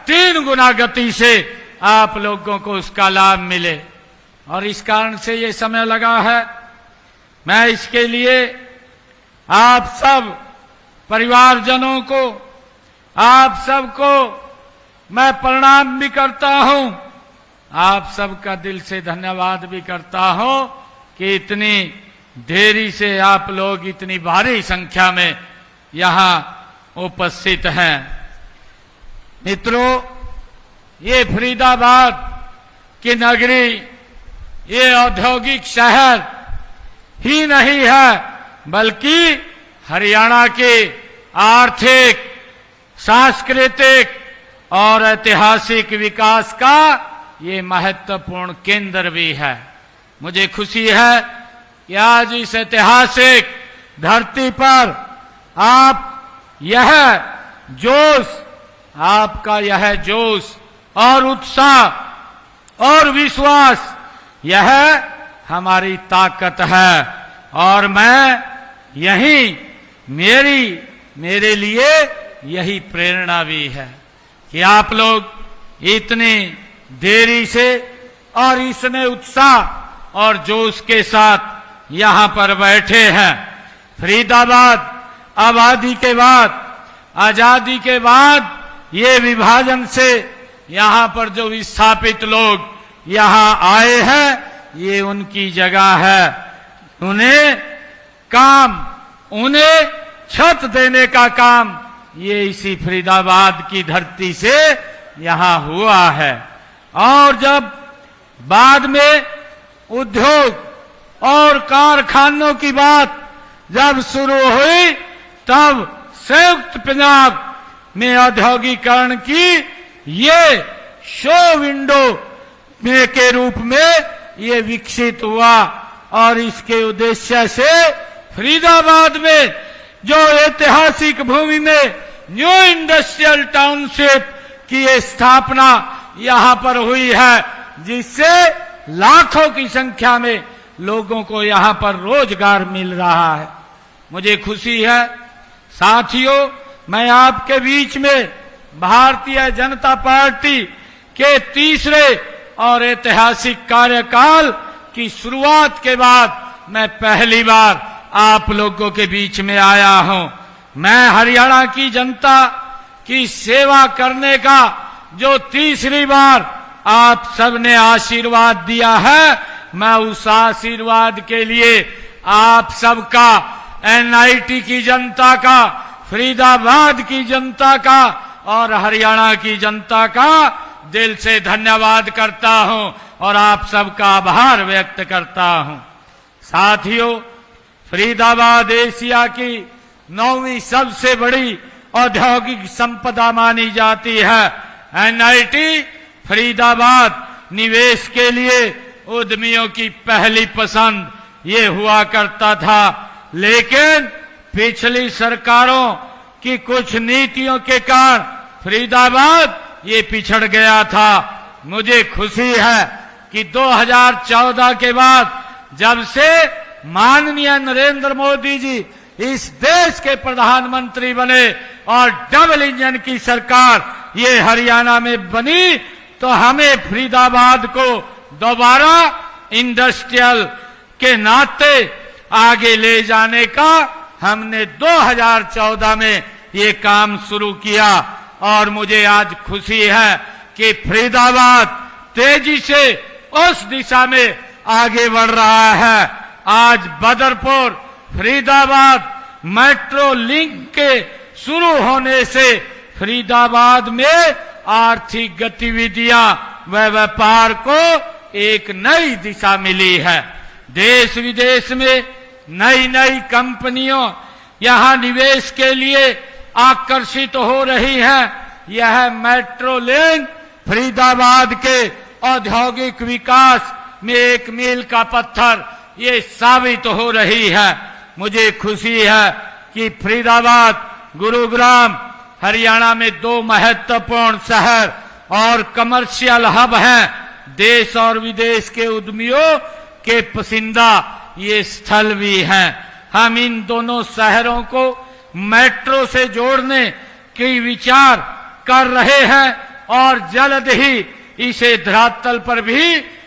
3 गुना गति से आप लोगों को उसका लाभ मिले। और इस कारण से ये समय लगा है। मैं इसके लिए आप सब परिवारजनों को, आप सबको मैं प्रणाम भी करता हूं, आप सबका दिल से धन्यवाद भी करता हूं कि इतनी देरी से आप लोग इतनी भारी संख्या में यहां उपस्थित हैं। मित्रों, ये फरीदाबाद की नगरी, ये औद्योगिक शहर ही नहीं है, बल्कि हरियाणा के आर्थिक, सांस्कृतिक और ऐतिहासिक विकास का ये महत्वपूर्ण केंद्र भी है। मुझे खुशी है कि आज इस ऐतिहासिक धरती पर आप यह जोश, आपका यह जोश और उत्साह और विश्वास, यह हमारी ताकत है। और मैं यही मेरे लिए यही प्रेरणा भी है कि आप लोग इतनी देरी से और इतने उत्साह और जोश के साथ यहां पर बैठे हैं। फरीदाबाद आबादी के बाद, आजादी के बाद ये विभाजन से यहां पर जो विस्थापित लोग यहां आए हैं, ये उनकी जगह है। उन्हें छत देने का काम ये इसी फरीदाबाद की धरती से यहां हुआ है। और जब बाद में उद्योग और कारखानों की बात जब शुरू हुई, तब संयुक्त पंजाब में औद्योगिकरण की ये शो विंडो में के रूप में ये विकसित हुआ। और इसके उद्देश्य से फरीदाबाद में जो ऐतिहासिक भूमि में न्यू इंडस्ट्रियल टाउनशिप की स्थापना यहां पर हुई है, जिससे लाखों की संख्या में लोगों को यहां पर रोजगार मिल रहा है। मुझे खुशी है साथियों, मैं आपके बीच में भारतीय जनता पार्टी के तीसरे और ऐतिहासिक कार्यकाल की शुरुआत के बाद मैं पहली बार आप लोगों के बीच में आया हूं। मैं हरियाणा की जनता की सेवा करने का जो तीसरी बार आप सबने आशीर्वाद दिया है, मैं उस आशीर्वाद के लिए आप सबका, एनआईटी की जनता का, फरीदाबाद की जनता का और हरियाणा की जनता का दिल से धन्यवाद करता हूं और आप सबका आभार व्यक्त करता हूं। साथियों, फरीदाबाद एशिया की 9वीं सबसे बड़ी औद्योगिक संपदा मानी जाती है। एनआईटी फरीदाबाद निवेश के लिए उद्यमियों की पहली पसंद ये हुआ करता था, लेकिन पिछली सरकारों की कुछ नीतियों के कारण फरीदाबाद ये पिछड़ गया था। मुझे खुशी है कि 2014 के बाद जब से माननीय नरेंद्र मोदी जी इस देश के प्रधानमंत्री बने और डबल इंजन की सरकार ये हरियाणा में बनी, तो हमें फरीदाबाद को दोबारा इंडस्ट्रियल के नाते आगे ले जाने का हमने 2014 में ये काम शुरू किया। और मुझे आज खुशी है कि फरीदाबाद तेजी से उस दिशा में आगे बढ़ रहा है। आज बदरपुर फरीदाबाद मेट्रो लिंक के शुरू होने से फरीदाबाद में आर्थिक गतिविधियां व व्यापार को एक नई दिशा मिली है। देश विदेश में नई नई कंपनियों यहां निवेश के लिए आकर्षित हो रही हैं। यह मेट्रो लिंक फरीदाबाद के औद्योगिक विकास में एक मील का पत्थर ये साबित हो रही है। मुझे खुशी है कि फरीदाबाद, गुरुग्राम हरियाणा में 2 महत्वपूर्ण शहर और कमर्शियल हब हैं। देश और विदेश के उद्यमियों के पसंदीदा ये स्थल भी हैं। हम इन दोनों शहरों को मेट्रो से जोड़ने की विचार कर रहे हैं और जल्द ही इसे धरातल पर भी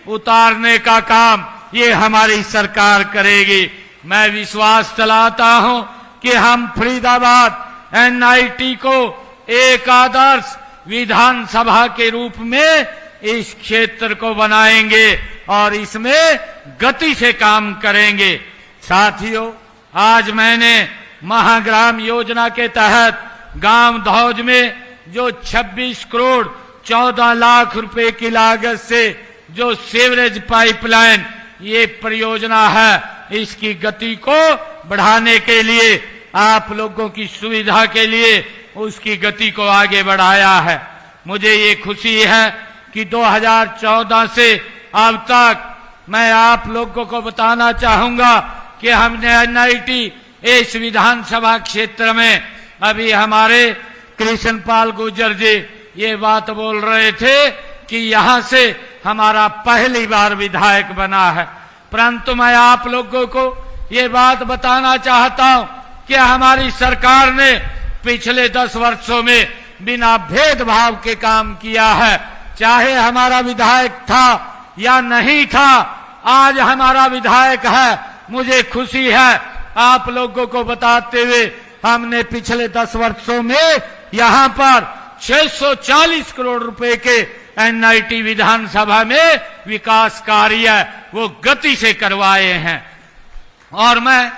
उतारने का काम ये हमारी सरकार करेगी। मैं विश्वास दिलाता हूं कि हम फरीदाबाद एनआईटी को एक आदर्श विधानसभा के रूप में इस क्षेत्र को बनाएंगे और इसमें गति से काम करेंगे। साथियों, आज मैंने महाग्राम योजना के तहत गांव धौज में जो 26 करोड़ 14 लाख रुपए की लागत से जो सीवरेज पाइपलाइन ये परियोजना है, इसकी गति को बढ़ाने के लिए, आप लोगों की सुविधा के लिए उसकी गति को आगे बढ़ाया है। मुझे ये खुशी है कि 2014 से अब तक मैं आप लोगों को बताना चाहूंगा कि हमने एनआईटी इस विधानसभा क्षेत्र में, अभी हमारे कृष्णपाल गुर्जर जी ये बात बोल रहे थे कि यहां से हमारा पहली बार विधायक बना है, परंतु मैं आप लोगों को ये बात बताना चाहता हूं कि हमारी सरकार ने पिछले 10 वर्षों में बिना भेदभाव के काम किया है। चाहे हमारा विधायक था या नहीं था, आज हमारा विधायक है। मुझे खुशी है आप लोगों को बताते हुए, हमने पिछले 10 वर्षों में यहां पर 640 करोड़ रुपए के एनआईटी विधानसभा में विकास कार्य वो गति से करवाए हैं। और मैं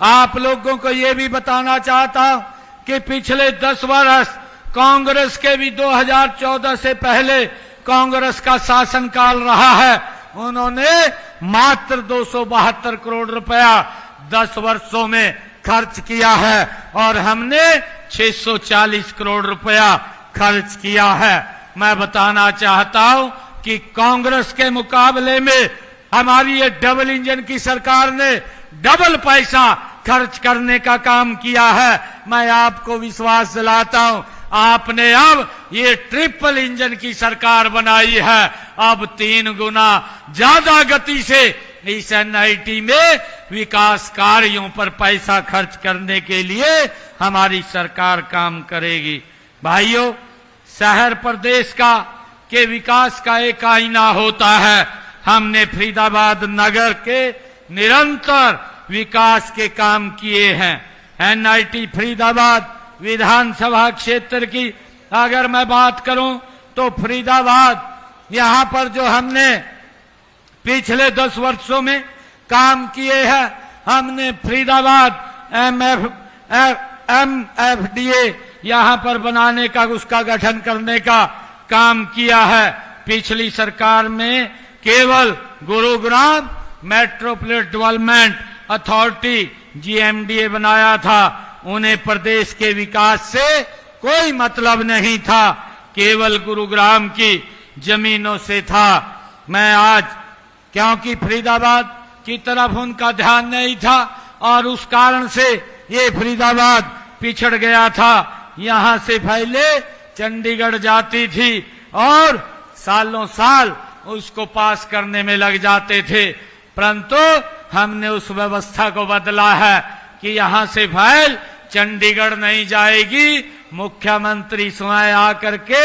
आप लोगों को ये भी बताना चाहता हूं कि पिछले 10 वर्ष कांग्रेस के भी 2014 से पहले कांग्रेस का शासनकाल रहा है, उन्होंने मात्र 272 करोड़ रुपया 10 वर्षों में खर्च किया है और हमने 640 करोड़ रुपया खर्च किया है। मैं बताना चाहता हूं कि कांग्रेस के मुकाबले में हमारी ये डबल इंजन की सरकार ने डबल पैसा खर्च करने का काम किया है। मैं आपको विश्वास दिलाता हूं, आपने अब ये ट्रिपल इंजन की सरकार बनाई है। अब 3 गुना ज्यादा गति से इस एनआईटी में विकास कार्यों पर पैसा खर्च करने के लिए हमारी सरकार काम करेगी। भाइयों, शहर प्रदेश का के विकास का एक आईना होता है। हमने फरीदाबाद नगर के निरंतर विकास के काम किए हैं। एनआईटी फरीदाबाद विधानसभा क्षेत्र की अगर मैं बात करूं तो फरीदाबाद यहां पर जो हमने पिछले 10 वर्षों में काम किए हैं, हमने फरीदाबाद एमएफडीए यहां पर बनाने का, उसका गठन करने का काम किया है। पिछली सरकार में केवल Gurugram metropolitan development authority GMDA बनाया था। उन्हें प्रदेश के विकास से कोई मतलब नहीं था, केवल गुरुग्राम की जमीनों से था। मैं आज, क्योंकि फरीदाबाद की तरफ उनका ध्यान नहीं था और उस कारण से ये फरीदाबाद पिछड़ गया था। यहां से पहले चंडीगढ़ जाती थी और सालों साल उसको पास करने में लग जाते थे, परंतु हमने उस व्यवस्था को बदला है कि यहां से फाइल चंडीगढ़ नहीं जाएगी, मुख्यमंत्री स्वयं आकर के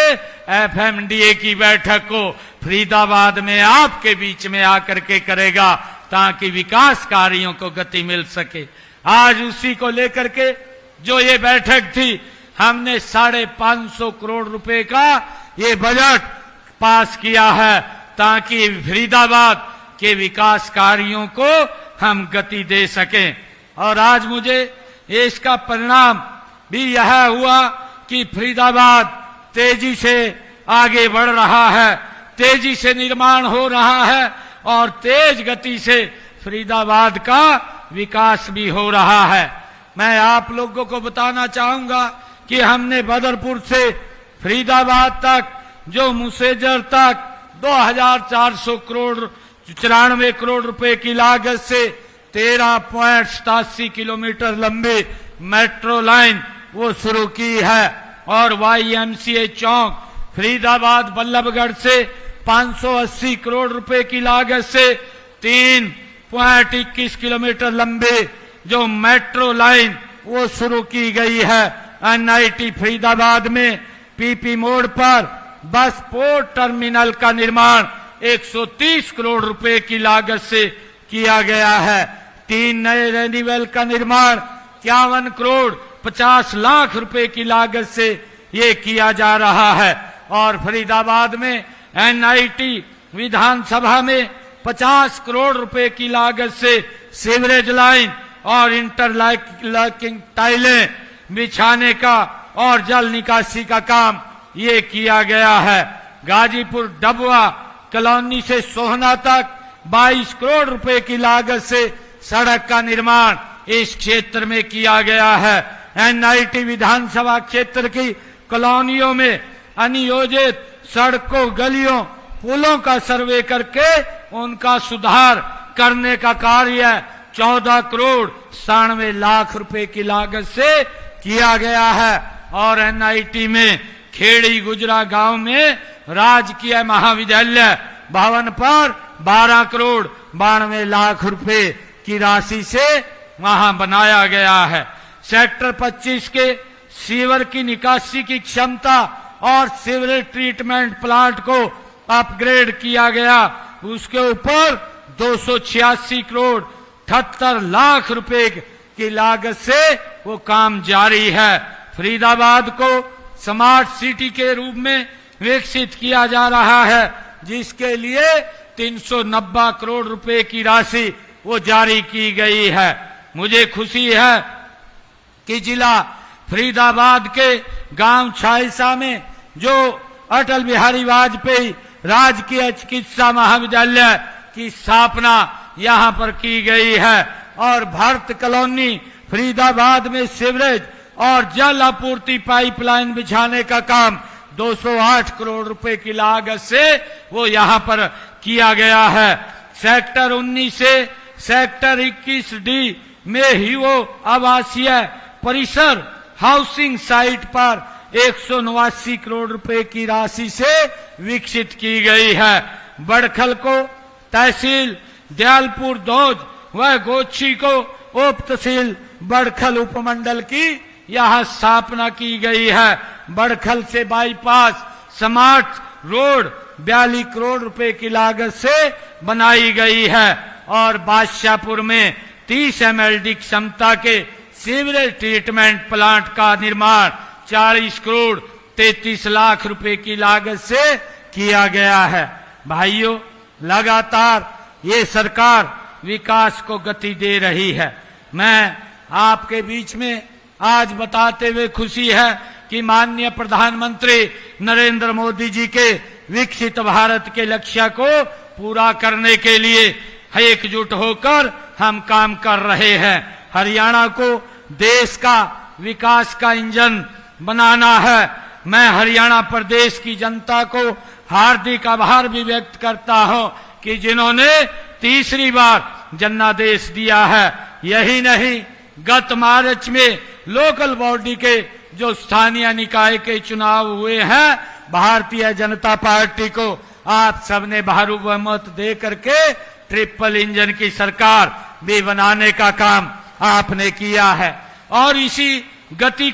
एफएमडीए की बैठक को फरीदाबाद में आपके बीच में आकर के करेगा ताकि विकास कार्यों को गति मिल सके। आज उसी को लेकर के जो ये बैठक थी, हमने 550 करोड़ रुपए का ये बजट पास किया है ताकि फरीदाबाद के विकास कार्यों को हम गति दे सकें। और आज मुझे इसका परिणाम भी यह हुआ कि फरीदाबाद तेजी से आगे बढ़ रहा है, तेजी से निर्माण हो रहा है और तेज गति से फरीदाबाद का विकास भी हो रहा है। मैं आप लोगों को बताना चाहूंगा कि हमने बदरपुर से फरीदाबाद तक, जो मुसेजर तक 2400 करोड़ 94 करोड़ रुपए की लागत से 13.87 किलोमीटर लंबी मेट्रो लाइन वो शुरू की है। और वाईएमसीए चौक फरीदाबाद बल्लभगढ़ से 580 करोड़ रुपए की लागत से 3.21 किलोमीटर लंबी जो मेट्रो लाइन वो शुरू की गई है। एनआईटी फरीदाबाद में पीपी मोड़ पर बस पोर्ट टर्मिनल का निर्माण 130 करोड़ रुपए की लागत से किया गया है। 3 नए रेनिवेल का निर्माण 51 करोड़ 50 लाख रुपए की लागत से ये किया जा रहा है। और फरीदाबाद में एनआईटी विधानसभा में 50 करोड़ रुपए की लागत से सीवरेज लाइन और इंटरलॉकिंग टाइलें बिछाने का और जल निकासी का काम ये किया गया है। गाजीपुर डबवा कॉलोनी से सोहना तक 22 करोड़ रुपए की लागत से सड़क का निर्माण इस क्षेत्र में किया गया है। एनआईटी विधानसभा क्षेत्र की कॉलोनियों में अनियोजित सड़कों, गलियों, पुलों का सर्वे करके उनका सुधार करने का कार्य 14 करोड़ 97 लाख रुपए की लागत से किया गया है। और एनआईटी में खेड़ी गुजरा गांव में राजकीय महाविद्यालय भवन पर 12 करोड़ 92 लाख रुपए की राशि से वहां बनाया गया है। सेक्टर 25 के सीवर की निकासी की क्षमता और सीवरेज ट्रीटमेंट प्लांट को अपग्रेड किया गया। उसके ऊपर 286 करोड़ 78 लाख रुपए की लागत से वो काम जारी है। फरीदाबाद को स्मार्ट सिटी के रूप में विकसित किया जा रहा है, जिसके लिए 390 करोड़ रुपए की राशि वो जारी की गई है। मुझे खुशी है कि जिला फरीदाबाद के गांव छाइसा में जो अटल बिहारी वाजपेयी राजकीय चिकित्सा महाविद्यालय की स्थापना यहां पर की गई है और भारत कॉलोनी फरीदाबाद में सीवरेज और जल आपूर्ति पाइपलाइन बिछाने का काम 208 करोड़ रुपए की लागत से वो यहां पर किया गया है। सेक्टर 19 से सेक्टर 21 डी में ही वो आवासीय परिसर हाउसिंग साइट पर 189 करोड़ रुपए की राशि से विकसित की गई है। बड़खल को तहसील दयालपुर दौज व गोच्छी को उप तहसील बड़खल उपमंडल की यहां स्थापना की गई है। बड़खल से बाईपास स्मार्ट रोड 42 करोड़ रुपए की लागत से बनाई गई है और बादशाहपुर में 30 MLD क्षमता के सीवरेज ट्रीटमेंट प्लांट का निर्माण 40 करोड़ 33 लाख रुपए की लागत से किया गया है। भाइयों, लगातार ये सरकार विकास को गति दे रही है। मैं आपके बीच में आज बताते हुए खुशी है कि माननीय प्रधानमंत्री नरेंद्र मोदी जी के विकसित भारत के लक्ष्य को पूरा करने के लिए एकजुट होकर हम काम कर रहे हैं। हरियाणा को देश का विकास का इंजन बनाना है। मैं हरियाणा प्रदेश की जनता को हार्दिक आभार भी व्यक्त करता हूं कि जिन्होंने तीसरी बार जनादेश दिया है। यही नहीं, गत मार्च में लोकल बॉडी के जो स्थानीय निकाय के चुनाव हुए हैं, भारतीय जनता पार्टी को आप सबने भारी बहुमत दे करके ट्रिपल इंजन की सरकार भी बनाने का काम आपने किया है। और इसी गति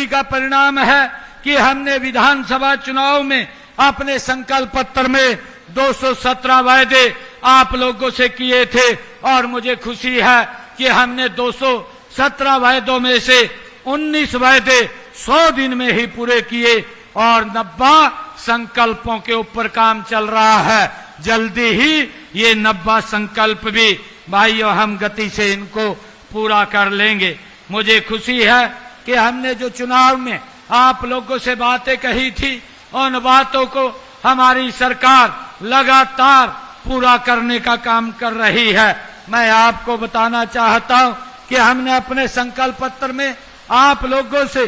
का परिणाम है कि हमने विधानसभा चुनाव में अपने संकल्प पत्र में 217 वायदे आप लोगों से किए थे और मुझे खुशी है कि हमने 217 वायदों में से 19 वायदे 100 दिन में ही पूरे किए और 90 संकल्पों के ऊपर काम चल रहा है। जल्दी ही ये 90 संकल्प भी भाइयों हम गति से इनको पूरा कर लेंगे। मुझे खुशी है कि हमने जो चुनाव में आप लोगों से बातें कही थी, उन बातों को हमारी सरकार लगातार पूरा करने का काम कर रही है। मैं आपको बताना चाहता हूं कि हमने अपने संकल्प पत्र में आप लोगों से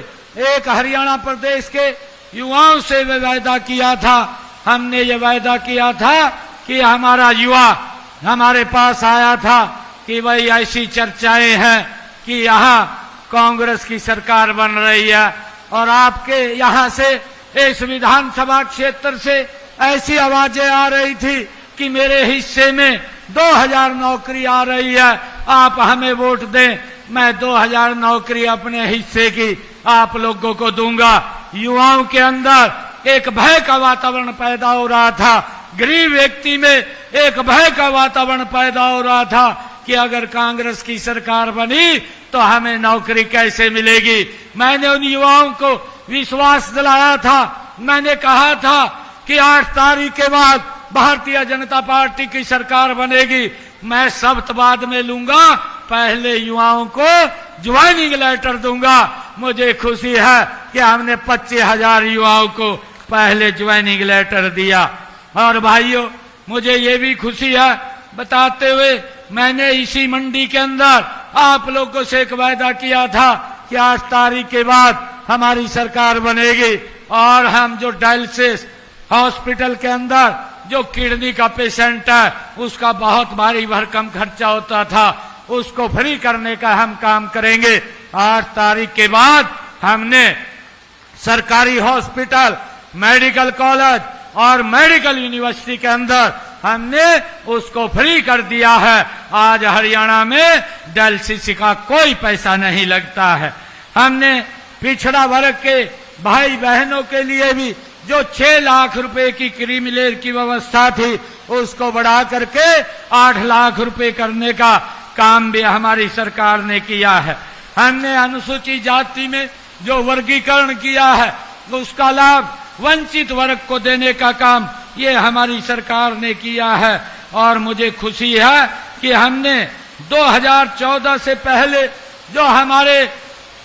एक हरियाणा प्रदेश के युवाओं से वायदा किया था। हमने ये वायदा किया था कि हमारा युवा हमारे पास आया था कि भाई ऐसी चर्चाएं हैं कि यहाँ कांग्रेस की सरकार बन रही है और आपके यहाँ से इस विधानसभा क्षेत्र से ऐसी आवाजें आ रही थी कि मेरे हिस्से में 2000 नौकरी आ रही है, आप हमें वोट दें। मैं 2000 नौकरी अपने हिस्से की आप लोगों को दूंगा। युवाओं के अंदर एक भय का वातावरण पैदा हो रहा था, गरीब व्यक्ति में एक भय का वातावरण पैदा हो रहा था कि अगर कांग्रेस की सरकार बनी तो हमें नौकरी कैसे मिलेगी। मैंने उन युवाओं को विश्वास दिलाया था, मैंने कहा था कि 8 तारीख के बाद भारतीय जनता पार्टी की सरकार बनेगी। मैं शब्द बाद में लूंगा, पहले युवाओं को ज्वाइनिंग लेटर दूंगा। मुझे खुशी है कि हमने 25,000 युवाओं को पहले ज्वाइनिंग लेटर दिया। और भाइयों, मुझे ये भी खुशी है बताते हुए, मैंने इसी मंडी के अंदर आप लोगों से एक वायदा किया था कि 8 तारीख के बाद हमारी सरकार बनेगी और हम जो डायलिसिस हॉस्पिटल के अंदर जो किडनी का पेशेंट है उसका बहुत भारी भरकम खर्चा होता था, उसको फ्री करने का हम काम करेंगे। 8 तारीख के बाद हमने सरकारी हॉस्पिटल, मेडिकल कॉलेज और मेडिकल यूनिवर्सिटी के अंदर हमने उसको फ्री कर दिया है। आज हरियाणा में डायलिसिस का कोई पैसा नहीं लगता है। हमने पिछड़ा वर्ग के भाई बहनों के लिए भी जो 6 लाख रुपए की क्रीमी लेयर की व्यवस्था थी उसको बढ़ा करके 8 लाख रुपए करने का काम भी हमारी सरकार ने किया है। हमने अनुसूचित जाति में जो वर्गीकरण किया है उसका लाभ वंचित वर्ग को देने का काम ये हमारी सरकार ने किया है। और मुझे खुशी है कि हमने 2014 से पहले जो हमारे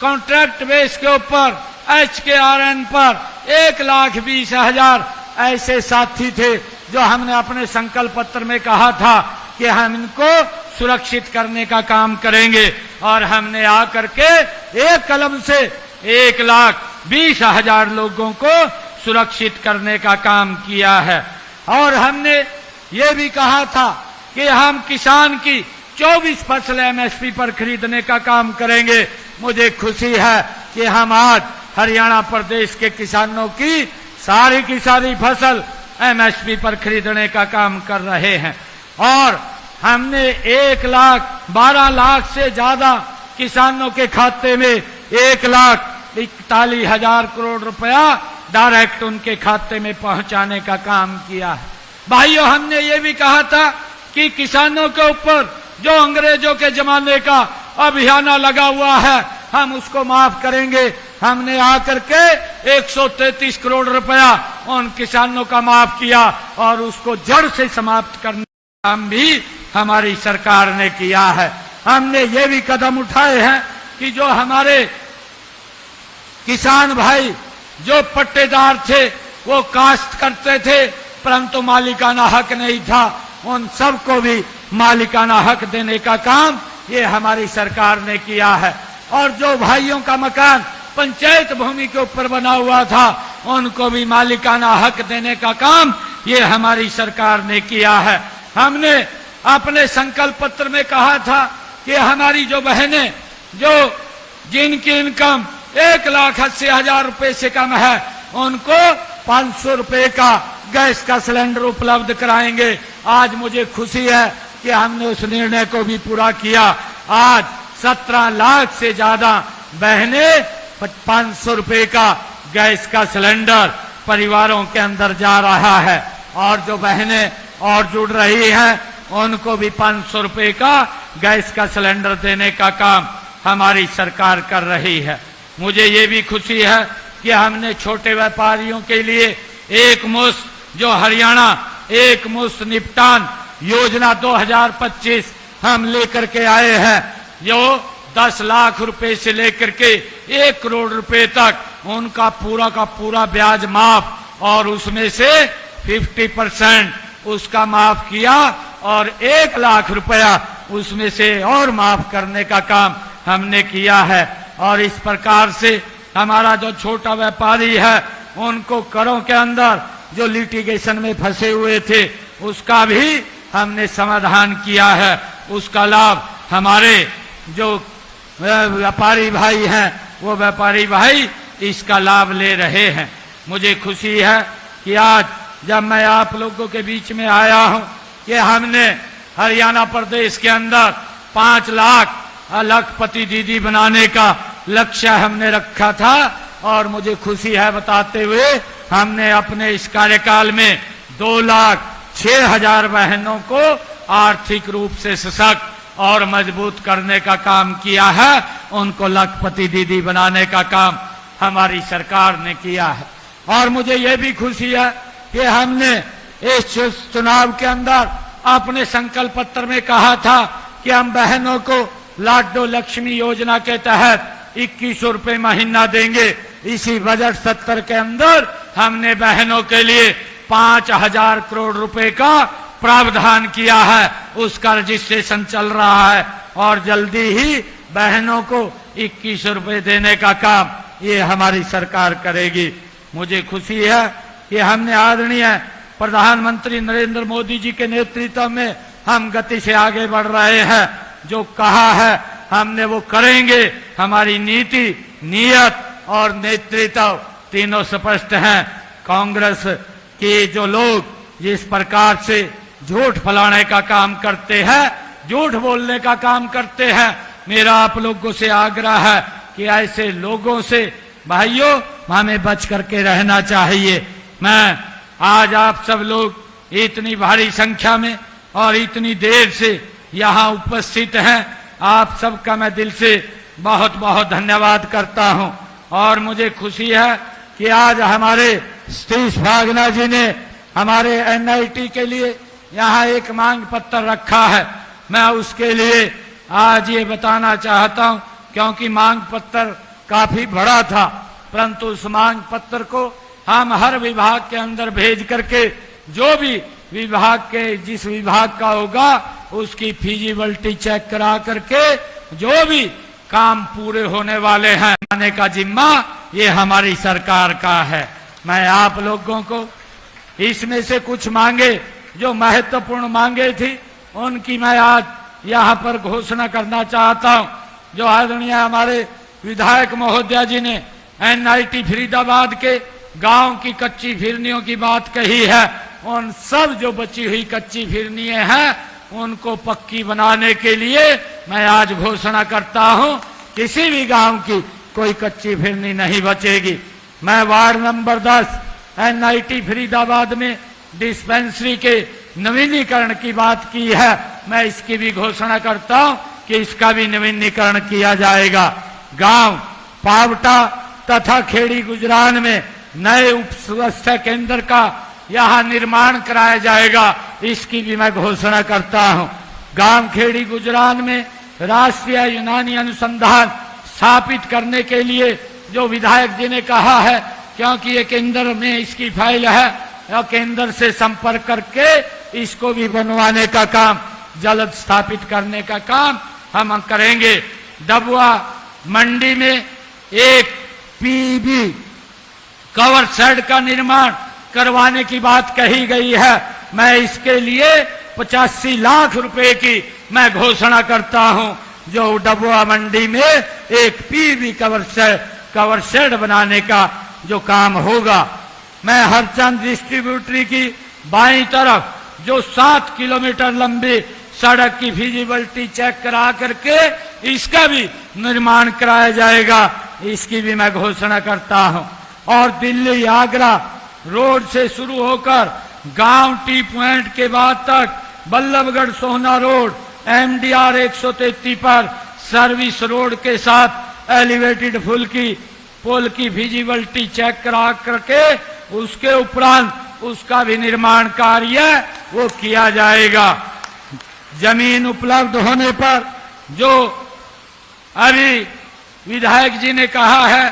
कॉन्ट्रैक्ट बेस के ऊपर HKRN पर 1,20,000 ऐसे साथी थे जो हमने अपने संकल्प पत्र में कहा था कि हम इनको सुरक्षित करने का काम करेंगे। और हमने आकर के एक कलम से 1,20,000 लोगों को सुरक्षित करने का काम किया है। और हमने ये भी कहा था कि हम किसान की 24 फसल MSP पर खरीदने का काम करेंगे। मुझे खुशी है कि हम आज हरियाणा प्रदेश के किसानों की सारी फसल MSP पर खरीदने का काम कर रहे हैं। और हमने 1,12 लाख से ज्यादा किसानों के खाते में 1,41,000 करोड़ रुपया डायरेक्ट उनके खाते में पहुंचाने का काम किया है। भाइयों, हमने ये भी कहा था कि किसानों के ऊपर जो अंग्रेजों के जमाने का अभियान लगा हुआ है हम उसको माफ करेंगे। हमने आकर के 133 करोड़ रुपया उन किसानों का माफ किया और उसको जड़ से समाप्त करने का काम भी हमारी सरकार ने किया है। हमने ये भी कदम उठाए हैं कि जो हमारे किसान भाई जो पट्टेदार थे वो काश्त करते थे परंतु मालिकाना हक नहीं था, उन सबको भी मालिकाना हक देने का काम ये हमारी सरकार ने किया है। और जो भाइयों का मकान पंचायत भूमि के ऊपर बना हुआ था उनको भी मालिकाना हक देने का काम ये हमारी सरकार ने किया है। हमने अपने संकल्प पत्र में कहा था कि हमारी जो बहनें जो जिनकी इनकम 1,80,000 रुपए से कम है उनको 500 रुपए का गैस का सिलेंडर उपलब्ध कराएंगे। आज मुझे खुशी है कि हमने उस निर्णय को भी पूरा किया। आज 17 लाख से ज्यादा बहनें 500 रुपए का गैस का सिलेंडर परिवारों के अंदर जा रहा है। और जो बहनें और जुड़ रही हैं उनको भी 500 रुपए का गैस का सिलेंडर देने का काम हमारी सरकार कर रही है। मुझे ये भी खुशी है कि हमने छोटे व्यापारियों के लिए एक मुश्त जो हरियाणा एक मुश्त निपटान योजना 2025 हम लेकर के आए हैं, जो 10 लाख रुपए से लेकर के 1 करोड़ रुपए तक उनका पूरा का पूरा ब्याज माफ और उसमें से 50% उसका माफ किया और 1 लाख रुपया उसमें से और माफ करने का काम हमने किया है। और इस प्रकार से हमारा जो छोटा व्यापारी है उनको करों के अंदर जो लिटिगेशन में फंसे हुए थे उसका भी हमने समाधान किया है। उसका लाभ हमारे जो व्यापारी भाई हैं वो व्यापारी भाई इसका लाभ ले रहे हैं। मुझे खुशी है कि आज जब मैं आप लोगों के बीच में आया हूं कि हमने हरियाणा प्रदेश के अंदर 5 लाख लखपति दीदी बनाने का लक्ष्य हमने रखा था। और मुझे खुशी है बताते हुए हमने अपने इस कार्यकाल में 2,06,000 बहनों को आर्थिक रूप से सशक्त और मजबूत करने का काम किया है। उनको लखपति दीदी बनाने का काम हमारी सरकार ने किया है। और मुझे ये भी खुशी है कि हमने इस चुनाव के अंदर अपने संकल्प पत्र में कहा था कि हम बहनों को लाडो लक्ष्मी योजना के तहत 2100 रुपये महीना देंगे। इसी बजट सत्र के अंदर हमने बहनों के लिए 5,000 करोड़ रुपए का प्रावधान किया है। उसका रजिस्ट्रेशन चल रहा है और जल्दी ही बहनों को 2100 रुपये देने का काम ये हमारी सरकार करेगी। मुझे खुशी है कि हमने आदरणीय प्रधानमंत्री नरेंद्र मोदी जी के नेतृत्व में हम गति से आगे बढ़ रहे हैं। जो कहा है हमने वो करेंगे। हमारी नीति, नीयत और नेतृत्व तीनों स्पष्ट हैं। कांग्रेस के जो लोग जिस प्रकार से झूठ फैलाने का काम करते हैं, झूठ बोलने का काम करते हैं, मेरा आप लोगों से आग्रह है कि ऐसे लोगों से भाइयों हमें बच करके रहना चाहिए। मैं आज आप सब लोग इतनी भारी संख्या में और इतनी देर से यहाँ उपस्थित हैं, आप सबका मैं दिल से बहुत बहुत धन्यवाद करता हूँ। और मुझे खुशी है कि आज हमारे सतीश भागना जी ने हमारे एनआईटी के लिए यहाँ एक मांग पत्र रखा है। मैं उसके लिए आज ये बताना चाहता हूँ, क्योंकि मांग पत्र काफी बड़ा था, परंतु उस मांग पत्र को हम हर विभाग के अंदर भेज करके जो भी विभाग के जिस विभाग का होगा उसकी फिजिबिलिटी चेक करा करके जो भी काम पूरे होने वाले हैं आने का जिम्मा ये हमारी सरकार का है। मैं आप लोगों को इसमें से कुछ मांगे जो महत्वपूर्ण मांगे थी उनकी मैं आज यहाँ पर घोषणा करना चाहता हूँ। जो आदरणीय हमारे विधायक महोदया जी ने एनआईटी फरीदाबाद के गांव की कच्ची फिरनियों की बात कही है, उन सब जो बची हुई कच्ची फिरनियां हैं उनको पक्की बनाने के लिए मैं आज घोषणा करता हूं, किसी भी गांव की कोई कच्ची फिरनी नहीं बचेगी। मैं वार्ड नंबर 10 एनआईटी फरीदाबाद में डिस्पेंसरी के नवीनीकरण की बात की है, मैं इसकी भी घोषणा करता हूं कि इसका भी नवीनीकरण किया जाएगा। गांव पावटा तथा खेड़ी गुजरान में नए उप स्वास्थ्य केंद्र का यहाँ निर्माण कराया जाएगा, इसकी भी मैं घोषणा करता हूँ। गांव खेड़ी गुजरान में राष्ट्रीय यूनानी अनुसंधान स्थापित करने के लिए जो विधायक जी ने कहा है, क्योंकि ये केंद्र में इसकी फाइल है, और केंद्र से संपर्क करके इसको भी बनवाने का काम, जल्द स्थापित करने का काम हम करेंगे। डबुआ मंडी में एक पीबी कवर शेड का निर्माण करवाने की बात कही गई है, मैं इसके लिए 85 लाख रुपए की मैं घोषणा करता हूं। जो डबुआ मंडी में एक पीबी कवर शेड बनाने का जो काम होगा। मैं हरचंद डिस्ट्रीब्यूटरी की बाईं तरफ जो 7 किलोमीटर लंबी सड़क की फिजिबिलिटी चेक करा करके इसका भी निर्माण कराया जाएगा, इसकी भी मैं घोषणा करता हूं। और दिल्ली आगरा रोड से शुरू होकर गांव टी पॉइंट के बाद तक बल्लभगढ़ सोहना रोड एमडीआर 133 पर सर्विस रोड के साथ एलिवेटेड पुल की फिजिबिलिटी चेक करा करके उसके उपरांत उसका भी निर्माण कार्य वो किया जाएगा। जमीन उपलब्ध होने पर जो अभी विधायक जी ने कहा है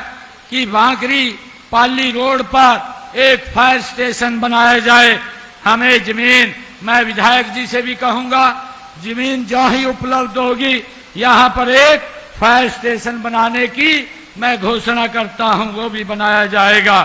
कि बांकरी पाली रोड पर एक फायर स्टेशन बनाया जाए, हमें जमीन, मैं विधायक जी से भी कहूंगा, जमीन जो ही उपलब्ध होगी यहाँ पर एक फायर स्टेशन बनाने की मैं घोषणा करता हूँ, वो भी बनाया जाएगा।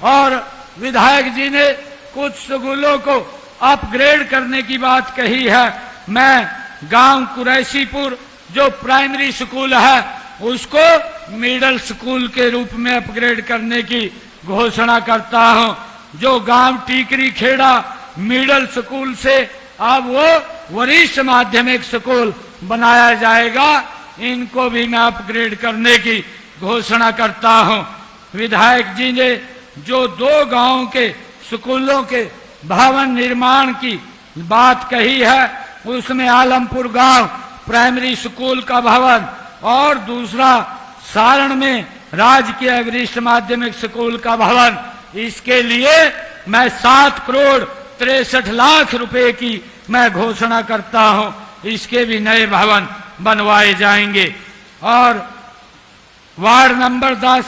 और विधायक जी ने कुछ स्कूलों को अपग्रेड करने की बात कही है, मैं गांव कुरैशीपुर जो प्राइमरी स्कूल है उसको मिडिल स्कूल के रूप में अपग्रेड करने की घोषणा करता हूं। जो गांव टीकरी खेड़ा मिडिल स्कूल से अब वो वरिष्ठ माध्यमिक स्कूल बनाया जाएगा, इनको भी मैं अपग्रेड करने की घोषणा करता हूं। विधायक जी ने जो 2 गांव के स्कूलों के भवन निर्माण की बात कही है, उसमें आलमपुर गांव प्राइमरी स्कूल का भवन और दूसरा सारण में राजकीय वरिष्ठ माध्यमिक स्कूल का भवन, इसके लिए मैं 7 करोड़ 63 लाख रुपए की मैं घोषणा करता हूं। इसके भी नए भवन बनवाए जाएंगे। और वार्ड नंबर 10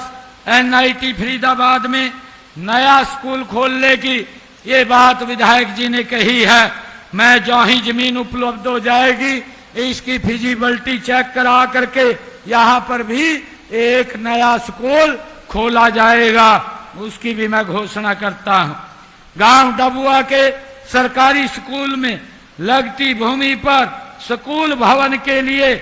NIT फरीदाबाद में नया स्कूल खोलने की ये बात विधायक जी ने कही है। मैं जो ही जमीन उपलब्ध हो जाएगी इसकी फिजिबिलिटी चेक करा करके यहाँ पर भी एक नया स्कूल खोला जाएगा, उसकी भी मैं घोषणा करता हूँ। गांव डबुआ के सरकारी स्कूल में लगती भूमि पर स्कूल भवन के लिए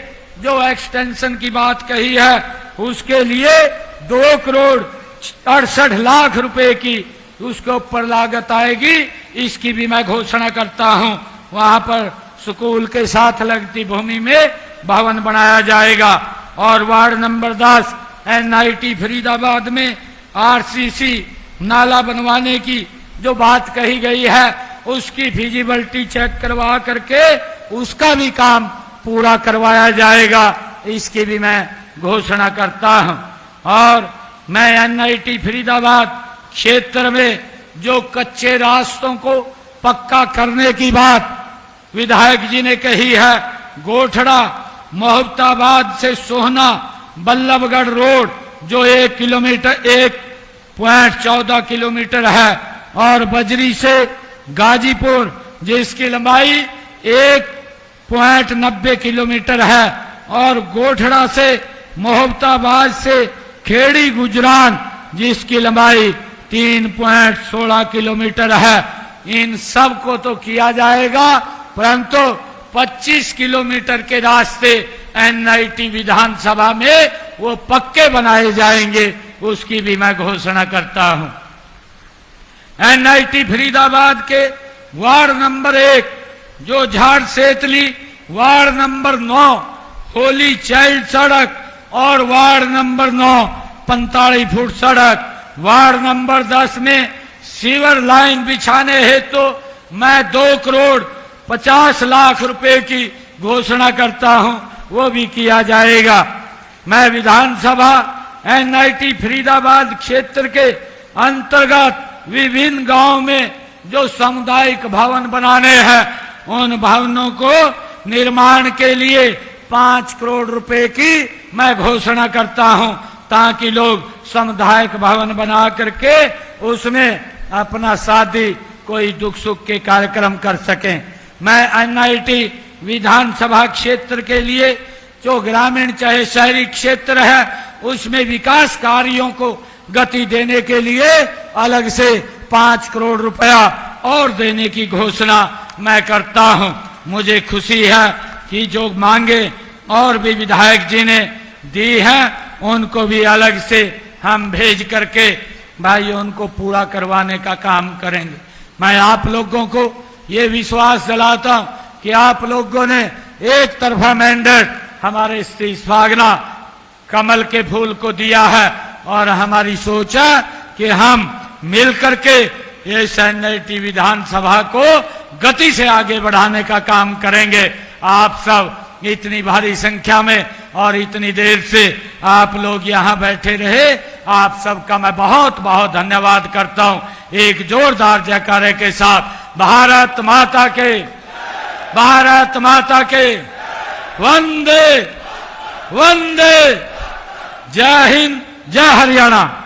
जो एक्सटेंशन की बात कही है, उसके लिए 2 करोड़ 68 लाख रुपए की उसके ऊपर लागत आएगी, इसकी भी मैं घोषणा करता हूं। वहां पर स्कूल के साथ लगती भूमि में भवन बनाया जाएगा। और वार्ड नंबर 10 NIT फरीदाबाद में RCC नाला बनवाने की जो बात कही गई है, उसकी फिजिबिलिटी चेक करवा करके उसका भी काम पूरा करवाया जाएगा, इसकी भी मैं घोषणा करता हूं। और मैं NIT फरीदाबाद क्षेत्र में जो कच्चे रास्तों को पक्का करने की बात विधायक जी ने कही है, गोठड़ा मोहब्बताबाद से सोहना बल्लभगढ़ रोड जो 1.14 किलोमीटर है, और बजरी से गाजीपुर जिसकी लंबाई 1.90 किलोमीटर है, और गोठड़ा से मोहब्बताबाद से खेड़ी गुजरान जिसकी लंबाई 3.16 किलोमीटर है। इन सब को तो किया जाएगा, परंतु 25 किलोमीटर के रास्ते NIT विधानसभा में वो पक्के बनाए जाएंगे, उसकी भी मैं घोषणा करता हूं। NIT फरीदाबाद के वार्ड नंबर 1 जो झाड़ सेतली, वार्ड नंबर 9 होली चाइल्ड सड़क, और वार्ड नंबर 9 45 फुट सड़क, वार्ड नंबर 10 में सीवर लाइन बिछाने हेतु तो मैं 2 करोड़ 50 लाख रुपए की घोषणा करता हूं, वो भी किया जाएगा। मैं विधानसभा NIT फरीदाबाद क्षेत्र के अंतर्गत विभिन्न गांव में जो सामुदायिक भवन बनाने हैं, उन भवनों को निर्माण के लिए 5 करोड़ रुपए की मैं घोषणा करता हूं, ताकि लोग सामुदायिक भवन बना करके उसमें अपना शादी कोई दुख सुख के कार्यक्रम कर सकें। मैं NIT विधानसभा क्षेत्र के लिए जो ग्रामीण चाहे शहरी क्षेत्र है, उसमें विकास कार्यों को गति देने के लिए अलग से 5 करोड़ रुपया और देने की घोषणा मैं करता हूं। मुझे खुशी है कि जो मांगे और भी विधायक जी ने दी है, उनको भी अलग से हम भेज करके भाई उनको पूरा करवाने का काम करेंगे। मैं आप लोगों को ये विश्वास दिलाता हूं कि आप लोगों ने एक तरफा मैंडेट हमारे श्री स्वागना कमल के फूल को दिया है, और हमारी सोच है कि हम मिल करके इस NIT विधानसभा को गति से आगे बढ़ाने का काम करेंगे। आप सब इतनी भारी संख्या में और इतनी देर से आप लोग यहाँ बैठे रहे, आप सबका मैं बहुत बहुत धन्यवाद करता हूँ। एक जोरदार जयकारे के साथ भारत माता के, भारत माता के, वंदे वंदे, जय हिंद, जय हरियाणा।